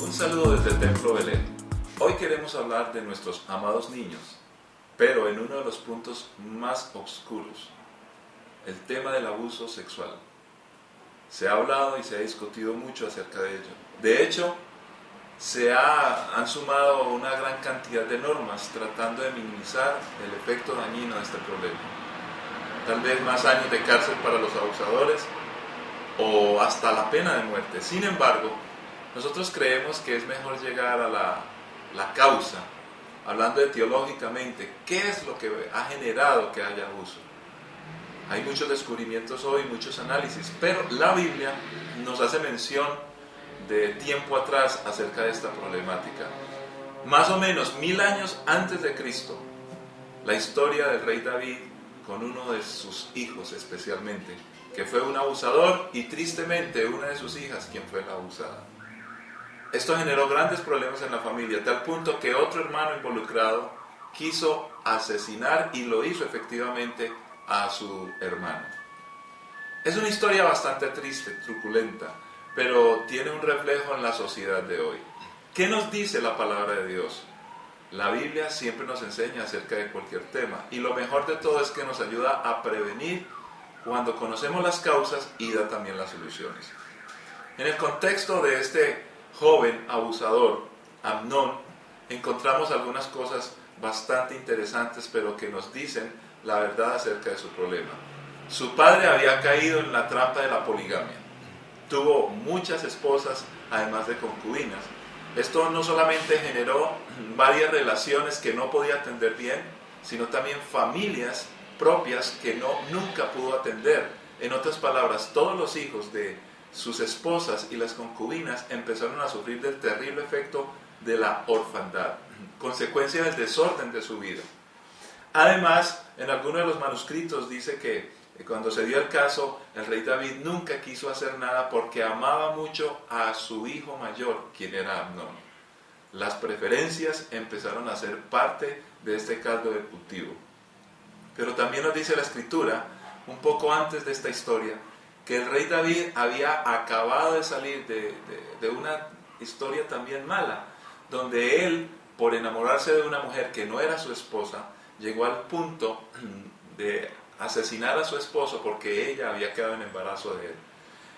Un saludo desde el Templo Belén. Hoy queremos hablar de nuestros amados niños, pero en uno de los puntos más oscuros, el tema del abuso sexual. Se ha hablado y se ha discutido mucho acerca de ello. De hecho, han sumado una gran cantidad de normas tratando de minimizar el efecto dañino de este problema. Tal vez más años de cárcel para los abusadores o hasta la pena de muerte. Sin embargo, nosotros creemos que es mejor llegar a la causa, hablando de teológicamente, qué es lo que ha generado que haya abuso. Hay muchos descubrimientos hoy, muchos análisis, pero la Biblia nos hace mención de tiempo atrás acerca de esta problemática. Más o menos 1000 años antes de Cristo, la historia del rey David con uno de sus hijos especialmente, que fue un abusador y tristemente una de sus hijas quien fue la abusada. Esto generó grandes problemas en la familia, a tal punto que otro hermano involucrado quiso asesinar y lo hizo efectivamente a su hermano. Es una historia bastante triste, truculenta, pero tiene un reflejo en la sociedad de hoy. ¿Qué nos dice la palabra de Dios? La Biblia siempre nos enseña acerca de cualquier tema, y lo mejor de todo es que nos ayuda a prevenir cuando conocemos las causas y da también las soluciones. En el contexto de este joven abusador, Amnón, encontramos algunas cosas bastante interesantes, pero que nos dicen la verdad acerca de su problema. Su padre había caído en la trampa de la poligamia. Tuvo muchas esposas, además de concubinas. Esto no solamente generó varias relaciones que no podía atender bien, sino también familias propias que nunca pudo atender. En otras palabras, todos los hijos de sus esposas y las concubinas empezaron a sufrir del terrible efecto de la orfandad, consecuencia del desorden de su vida. Además, en algunos de los manuscritos dice que cuando se dio el caso, el rey David nunca quiso hacer nada porque amaba mucho a su hijo mayor, quien era Amnón. Las preferencias empezaron a ser parte de este caldo de cultivo. Pero también nos dice la Escritura, un poco antes de esta historia, que el rey David había acabado de salir de una historia también mala, donde él, por enamorarse de una mujer que no era su esposa, llegó al punto de asesinar a su esposo porque ella había quedado en embarazo de él.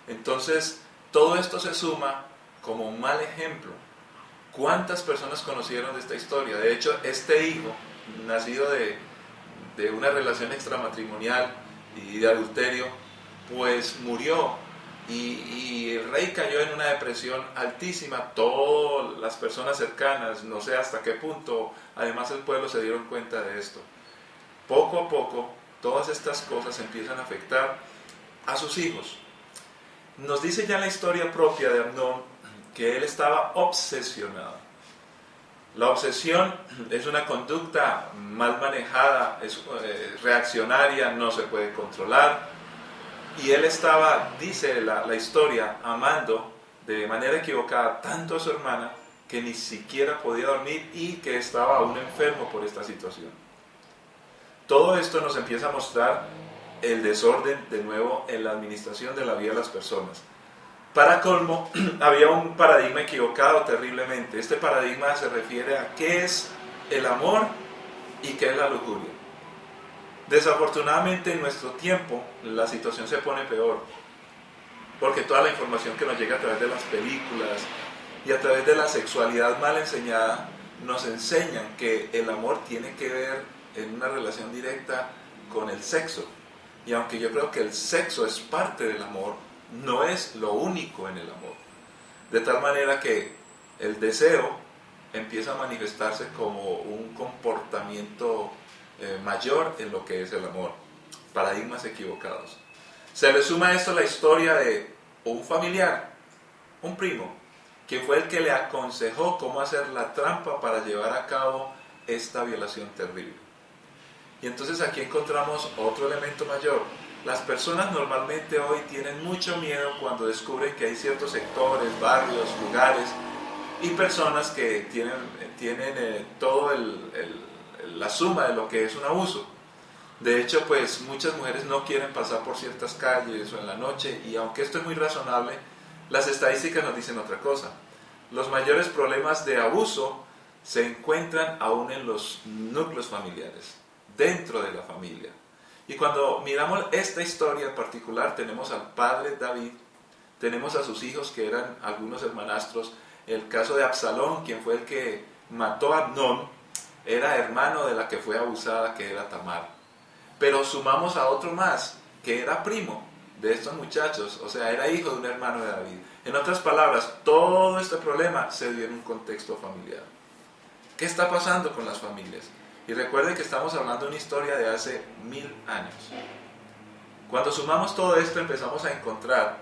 Entonces, todo esto se suma como un mal ejemplo. ¿Cuántas personas conocieron de esta historia? De hecho, este hijo, nacido de una relación extramatrimonial y de adulterio, pues murió y el rey cayó en una depresión altísima. Todas las personas cercanas, no sé hasta qué punto, además el pueblo, se dieron cuenta de esto. Poco a poco, todas estas cosas empiezan a afectar a sus hijos. Nos dice ya la historia propia de Amnón que él estaba obsesionado. La obsesión es una conducta mal manejada, es reaccionaria, no se puede controlar. Y él estaba, dice la historia, amando de manera equivocada tanto a su hermana que ni siquiera podía dormir y que estaba aún enfermo por esta situación. Todo esto nos empieza a mostrar el desorden de nuevo en la administración de la vida de las personas. Para colmo, había un paradigma equivocado terriblemente. Este paradigma se refiere a qué es el amor y qué es la lujuria. Desafortunadamente en nuestro tiempo la situación se pone peor, porque toda la información que nos llega a través de las películas y a través de la sexualidad mal enseñada nos enseñan que el amor tiene que ver en una relación directa con el sexo. Y aunque yo creo que el sexo es parte del amor, no es lo único en el amor. De tal manera que el deseo empieza a manifestarse como un comportamiento mayor en lo que es el amor. Paradigmas equivocados. Se le suma a esto la historia de un familiar, un primo, que fue el que le aconsejó cómo hacer la trampa para llevar a cabo esta violación terrible. Y entonces aquí encontramos otro elemento mayor. Las personas normalmente hoy tienen mucho miedo cuando descubren que hay ciertos sectores, barrios, lugares y personas que tienen todo la suma de lo que es un abuso. De hecho, pues muchas mujeres no quieren pasar por ciertas calles o en la noche, y aunque esto es muy razonable, las estadísticas nos dicen otra cosa. Los mayores problemas de abuso se encuentran aún en los núcleos familiares, dentro de la familia. Y cuando miramos esta historia en particular, tenemos al padre David, tenemos a sus hijos que eran algunos hermanastros. El caso de Absalón, quien fue el que mató a Amnón, era hermano de la que fue abusada, que era Tamar. Pero sumamos a otro más, que era primo de estos muchachos, o sea, era hijo de un hermano de David. En otras palabras, todo este problema se dio en un contexto familiar. ¿Qué está pasando con las familias? Y recuerden que estamos hablando de una historia de hace 1000 años. Cuando sumamos todo esto, empezamos a encontrar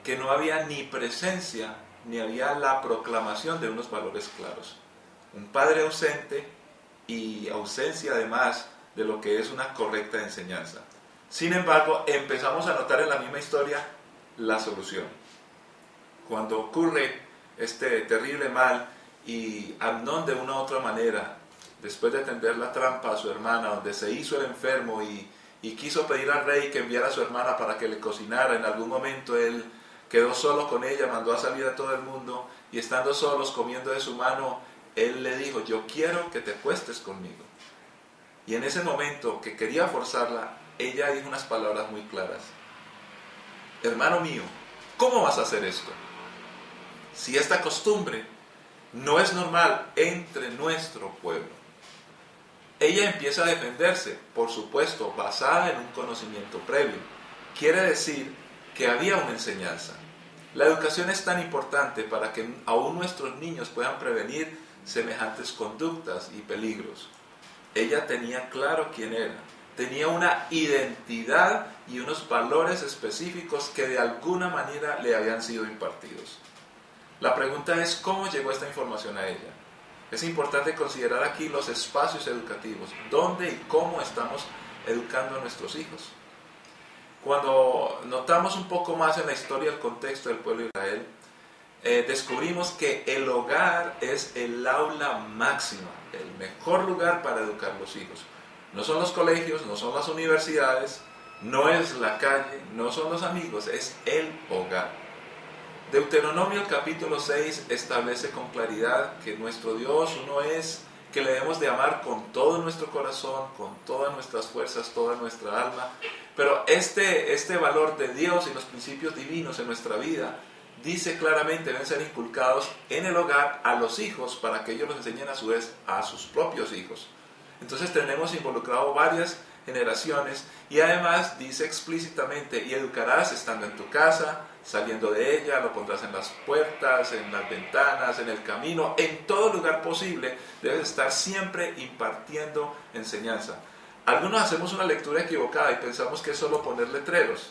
que no había ni presencia, ni había la proclamación de unos valores claros. Un padre ausente y ausencia además de lo que es una correcta enseñanza. Sin embargo, empezamos a notar en la misma historia la solución. Cuando ocurre este terrible mal y Amnón de una u otra manera, después de tender la trampa a su hermana, donde se hizo el enfermo y quiso pedir al rey que enviara a su hermana para que le cocinara, en algún momento él quedó solo con ella, mandó a salir a todo el mundo, y estando solos comiendo de su mano, él le dijo: yo quiero que te acuestes conmigo. Y en ese momento que quería forzarla, ella dijo unas palabras muy claras: hermano mío, ¿cómo vas a hacer esto? Si esta costumbre no es normal entre nuestro pueblo. Ella empieza a defenderse, por supuesto, basada en un conocimiento previo. Quiere decir que había una enseñanza. La educación es tan importante para que aún nuestros niños puedan prevenir semejantes conductas y peligros. Ella tenía claro quién era, tenía una identidad y unos valores específicos que de alguna manera le habían sido impartidos. La pregunta es: ¿cómo llegó esta información a ella? Es importante considerar aquí los espacios educativos, dónde y cómo estamos educando a nuestros hijos. Cuando notamos un poco más en la historia el contexto del pueblo de Israel, descubrimos que el hogar es el aula máxima, el mejor lugar para educar a los hijos. No son los colegios, no son las universidades, no es la calle, no son los amigos, es el hogar. Deuteronomio capítulo 6 establece con claridad que nuestro Dios uno es, que le debemos de amar con todo nuestro corazón, con todas nuestras fuerzas, toda nuestra alma. Pero este valor de Dios y los principios divinos en nuestra vida, dice claramente, deben ser inculcados en el hogar a los hijos para que ellos los enseñen a su vez a sus propios hijos. Entonces tenemos involucrado varias generaciones, y además dice explícitamente: y educarás estando en tu casa, saliendo de ella, lo pondrás en las puertas, en las ventanas, en el camino, en todo lugar posible. Debes estar siempre impartiendo enseñanza. Algunos hacemos una lectura equivocada y pensamos que es solo poner letreros,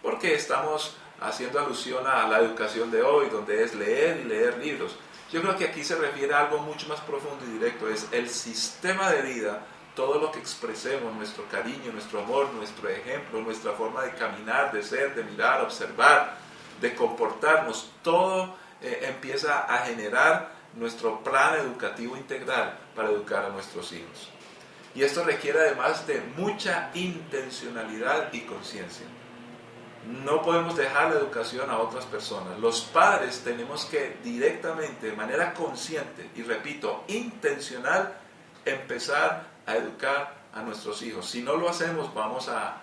porque estamos haciendo alusión a la educación de hoy, donde es leer y leer libros. Yo creo que aquí se refiere a algo mucho más profundo y directo: es el sistema de vida, todo lo que expresemos, nuestro cariño, nuestro amor, nuestro ejemplo, nuestra forma de caminar, de ser, de mirar, observar, de comportarnos, todo empieza a generar nuestro plan educativo integral para educar a nuestros hijos. Y esto requiere además de mucha intencionalidad y conciencia. No podemos dejar la educación a otras personas. Los padres tenemos que directamente, de manera consciente y, repito, intencional, empezar a educar a nuestros hijos. Si no lo hacemos, vamos a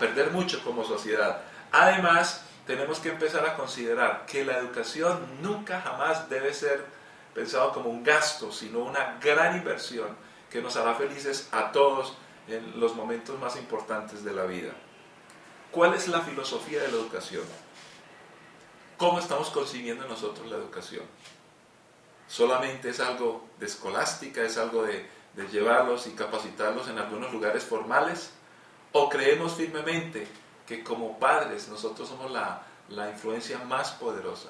perder mucho como sociedad. Además, tenemos que empezar a considerar que la educación nunca jamás debe ser pensado como un gasto, sino una gran inversión que nos hará felices a todos en los momentos más importantes de la vida. ¿Cuál es la filosofía de la educación? ¿Cómo estamos concibiendo nosotros la educación? ¿Solamente es algo de escolástica, es algo de llevarlos y capacitarlos en algunos lugares formales? ¿O creemos firmemente que como padres nosotros somos la influencia más poderosa?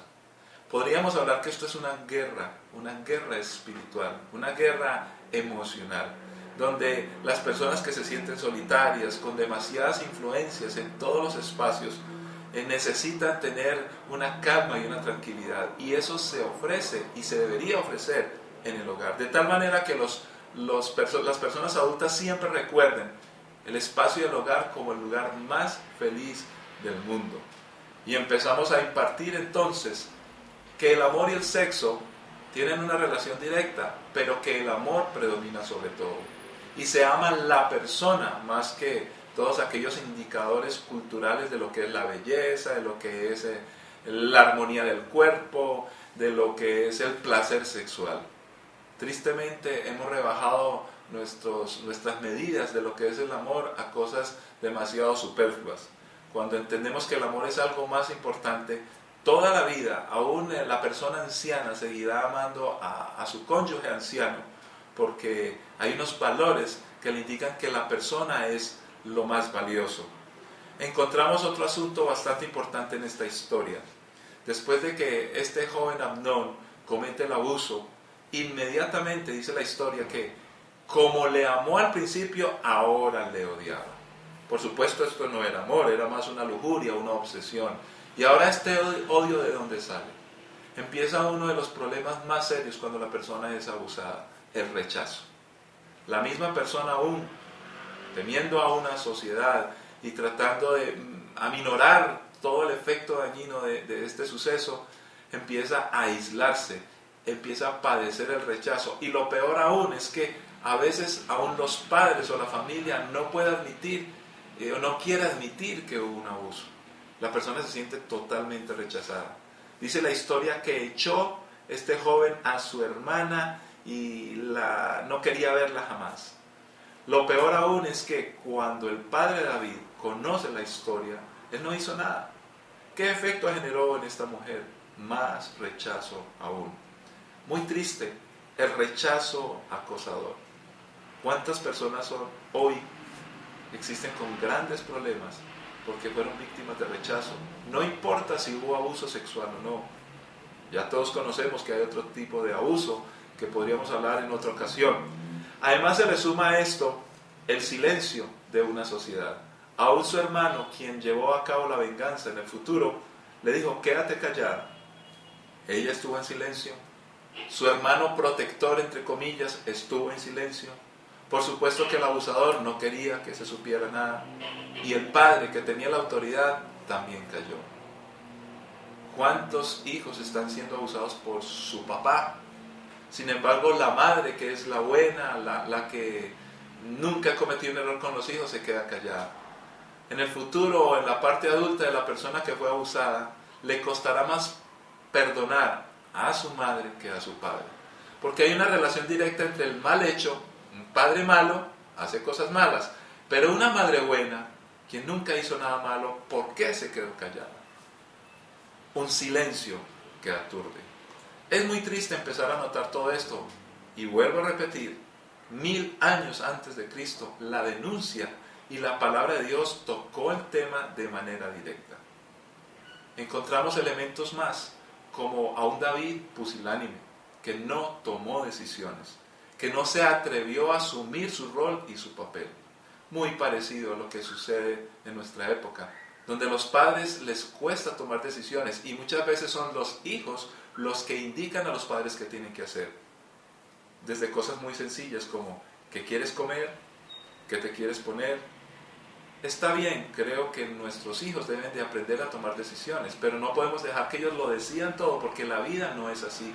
Podríamos hablar que esto es una guerra espiritual, una guerra emocional, donde las personas que se sienten solitarias, con demasiadas influencias en todos los espacios, necesitan tener una calma y una tranquilidad, y eso se ofrece y se debería ofrecer en el hogar, de tal manera que los las personas adultas siempre recuerden el espacio del hogar como el lugar más feliz del mundo. Y empezamos a impartir entonces que el amor y el sexo tienen una relación directa, pero que el amor predomina sobre todo. Y se ama la persona más que todos aquellos indicadores culturales de lo que es la belleza, de lo que es la armonía del cuerpo, de lo que es el placer sexual. Tristemente hemos rebajado nuestras medidas de lo que es el amor a cosas demasiado superfluas. Cuando entendemos que el amor es algo más importante, toda la vida, aún la persona anciana seguirá amando a su cónyuge anciano, porque hay unos valores que le indican que la persona es lo más valioso. Encontramos otro asunto bastante importante en esta historia. Después de que este joven Amnón comete el abuso, inmediatamente dice la historia que como le amó al principio, ahora le odiaba. Por supuesto, esto no era amor, era más una lujuria, una obsesión. Y ahora este odio, ¿de dónde sale? Empieza uno de los problemas más serios cuando la persona es abusada, el rechazo. La misma persona aún, temiendo a una sociedad y tratando de aminorar todo el efecto dañino de este suceso, empieza a aislarse, empieza a padecer el rechazo. Y lo peor aún es que a veces aún los padres o la familia no puede admitir o no quiere admitir que hubo un abuso. La persona se siente totalmente rechazada. Dice la historia que echó este joven a su hermana y no quería verla jamás. Lo peor aún es que cuando el padre David conoce la historia, él no hizo nada. ¿Qué efecto generó en esta mujer? Más rechazo aún. Muy triste, el rechazo acosador. ¿Cuántas personas hoy existen con grandes problemas porque fueron víctimas de rechazo? No importa si hubo abuso sexual o no. Ya todos conocemos que hay otro tipo de abuso que podríamos hablar en otra ocasión. Además se le suma a esto el silencio de una sociedad. Aún su hermano, quien llevó a cabo la venganza en el futuro, le dijo, quédate callada. Ella estuvo en silencio. Su hermano protector, entre comillas, estuvo en silencio. Por supuesto que el abusador no quería que se supiera nada. Y el padre, que tenía la autoridad, también cayó. ¿Cuántos hijos están siendo abusados por su papá? Sin embargo, la madre, que es la buena, la que nunca cometió un error con los hijos, se queda callada. En el futuro, o en la parte adulta de la persona que fue abusada, le costará más perdonar a su madre que a su padre. Porque hay una relación directa entre el mal hecho. Un padre malo hace cosas malas, pero una madre buena, quien nunca hizo nada malo, ¿por qué se quedó callada? Un silencio que aturde. Es muy triste empezar a notar todo esto, y vuelvo a repetir, 1000 años antes de Cristo, la denuncia y la palabra de Dios tocó el tema de manera directa. Encontramos elementos más, como a un David pusilánime, que no tomó decisiones, que no se atrevió a asumir su rol y su papel. Muy parecido a lo que sucede en nuestra época, donde a los padres les cuesta tomar decisiones y muchas veces son los hijos los que indican a los padres qué tienen que hacer. Desde cosas muy sencillas como ¿qué quieres comer? ¿Qué te quieres poner? Está bien, creo que nuestros hijos deben de aprender a tomar decisiones, pero no podemos dejar que ellos lo decidan todo, porque la vida no es así.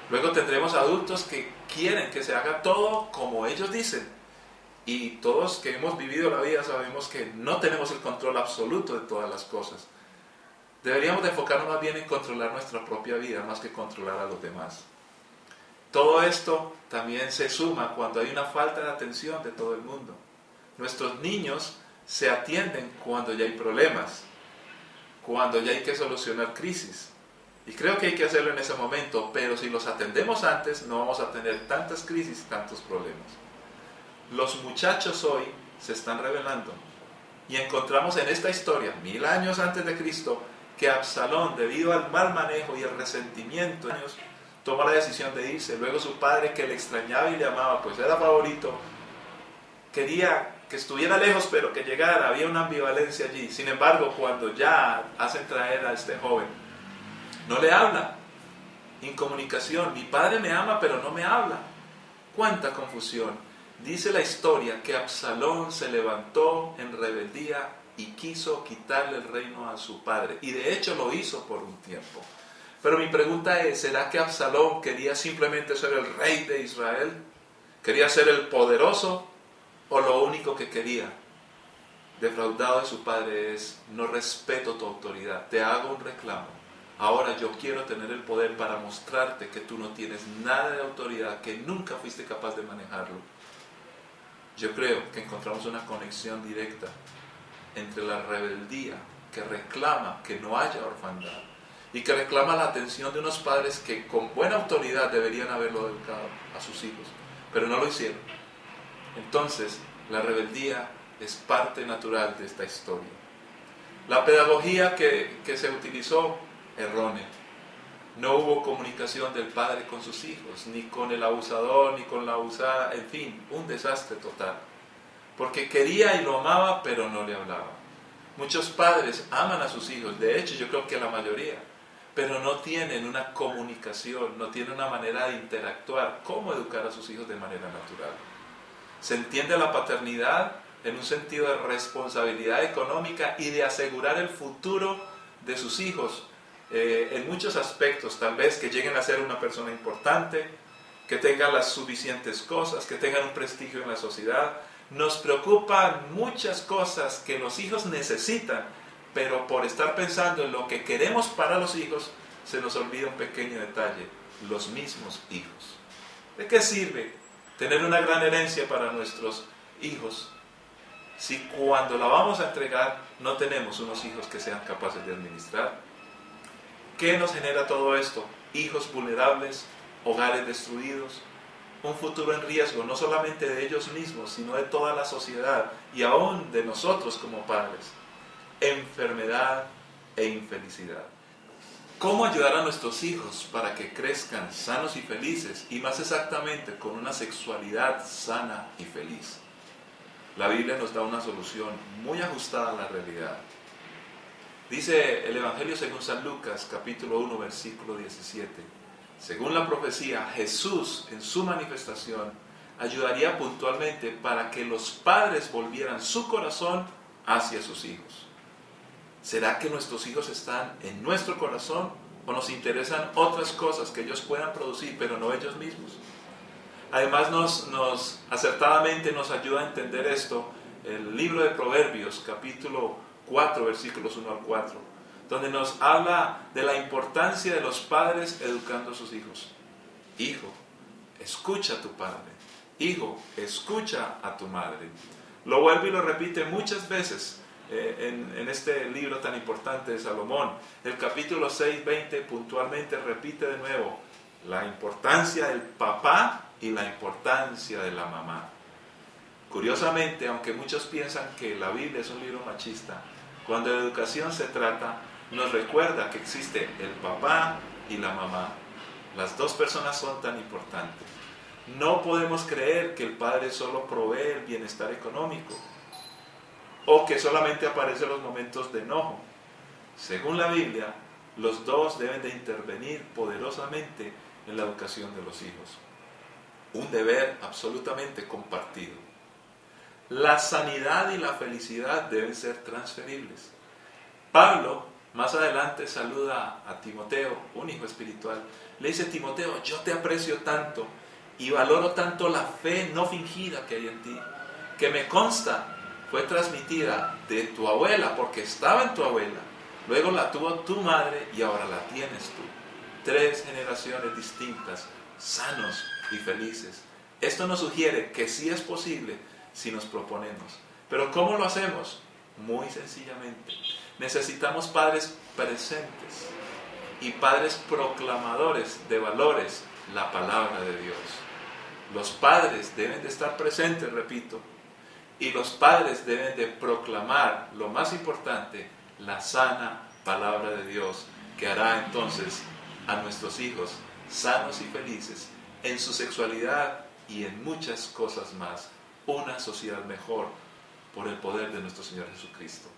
Luego tendremos adultos que quieren que se haga todo como ellos dicen. Y todos que hemos vivido la vida sabemos que no tenemos el control absoluto de todas las cosas. Deberíamos de enfocarnos más bien en controlar nuestra propia vida, más que controlar a los demás. Todo esto también se suma cuando hay una falta de atención de todo el mundo. Nuestros niños se atienden cuando ya hay problemas, cuando ya hay que solucionar crisis. Y creo que hay que hacerlo en ese momento, pero si los atendemos antes, no vamos a tener tantas crisis, tantos problemas. Los muchachos hoy se están rebelando. Y encontramos en esta historia, 1000 años antes de Cristo, que Absalón, debido al mal manejo y el resentimiento, toma la decisión de irse. Luego su padre, que le extrañaba y le amaba, pues era favorito, quería que estuviera lejos, pero que llegara. Había una ambivalencia allí. Sin embargo, cuando ya hacen traer a este joven, no le habla. Incomunicación. Mi padre me ama, pero no me habla. ¡Cuánta confusión! Dice la historia que Absalón se levantó en rebeldía y quiso quitarle el reino a su padre. Y de hecho lo hizo por un tiempo. Pero mi pregunta es, ¿será que Absalón quería simplemente ser el rey de Israel? ¿Quería ser el poderoso? ¿O lo único que quería, defraudado de su padre, es: no respeto tu autoridad, te hago un reclamo, ahora yo quiero tener el poder para mostrarte que tú no tienes nada de autoridad, que nunca fuiste capaz de manejarlo? Yo creo que encontramos una conexión directa entre la rebeldía que reclama que no haya orfandad y que reclama la atención de unos padres que con buena autoridad deberían haberlo educado a sus hijos, pero no lo hicieron. Entonces, la rebeldía es parte natural de esta historia. La pedagogía que se utilizó, errónea. No hubo comunicación del padre con sus hijos, ni con el abusador, ni con la abusada, en fin, un desastre total. Porque quería y lo amaba, pero no le hablaba. Muchos padres aman a sus hijos, de hecho yo creo que la mayoría, pero no tienen una comunicación, no tienen una manera de interactuar, cómo educar a sus hijos de manera natural. Se entiende la paternidad en un sentido de responsabilidad económica y de asegurar el futuro de sus hijos, en muchos aspectos, tal vez que lleguen a ser una persona importante, que tengan las suficientes cosas, que tengan un prestigio en la sociedad. Nos preocupan muchas cosas que los hijos necesitan, pero por estar pensando en lo que queremos para los hijos, se nos olvida un pequeño detalle: los mismos hijos. ¿De qué sirve tener una gran herencia para nuestros hijos si cuando la vamos a entregar no tenemos unos hijos que sean capaces de administrar? ¿Qué nos genera todo esto? Hijos vulnerables, hogares destruidos, un futuro en riesgo, no solamente de ellos mismos, sino de toda la sociedad y aún de nosotros como padres. Enfermedad e infelicidad. ¿Cómo ayudar a nuestros hijos para que crezcan sanos y felices? Y más exactamente, con una sexualidad sana y feliz. La Biblia nos da una solución muy ajustada a la realidad. Dice el Evangelio según San Lucas, capítulo 1, versículo 17. Según la profecía, Jesús en su manifestación ayudaría puntualmente para que los padres volvieran su corazón hacia sus hijos. ¿Será que nuestros hijos están en nuestro corazón o nos interesan otras cosas que ellos puedan producir, pero no ellos mismos? Además, acertadamente nos ayuda a entender esto el libro de Proverbios, capítulo 4, versículos 1 al 4, donde nos habla de la importancia de los padres educando a sus hijos. Hijo, escucha a tu padre. Hijo, escucha a tu madre. Lo vuelve y lo repite muchas veces en este libro tan importante de Salomón. El capítulo 6, 20 puntualmente repite de nuevo la importancia del papá y la importancia de la mamá. Curiosamente, aunque muchos piensan que la Biblia es un libro machista, cuando de educación se trata, nos recuerda que existe el papá y la mamá. Las dos personas son tan importantes. No podemos creer que el padre solo provee el bienestar económico o que solamente aparece en los momentos de enojo. Según la Biblia, los dos deben de intervenir poderosamente en la educación de los hijos. Un deber absolutamente compartido. La sanidad y la felicidad deben ser transferibles. Pablo, más adelante, saluda a Timoteo, un hijo espiritual. Le dice: Timoteo, yo te aprecio tanto y valoro tanto la fe no fingida que hay en ti, que me consta fue transmitida de tu abuela, porque estaba en tu abuela, luego la tuvo tu madre y ahora la tienes tú. 3 generaciones distintas, sanos y felices. Esto nos sugiere que sí es posible si nos proponemos. Pero ¿cómo lo hacemos? Muy sencillamente. Necesitamos padres presentes y padres proclamadores de valores, la palabra de Dios. Los padres deben de estar presentes, repito, y los padres deben de proclamar, lo más importante, la sana palabra de Dios, que hará entonces a nuestros hijos sanos y felices en su sexualidad y en muchas cosas más. Una sociedad mejor por el poder de nuestro Señor Jesucristo.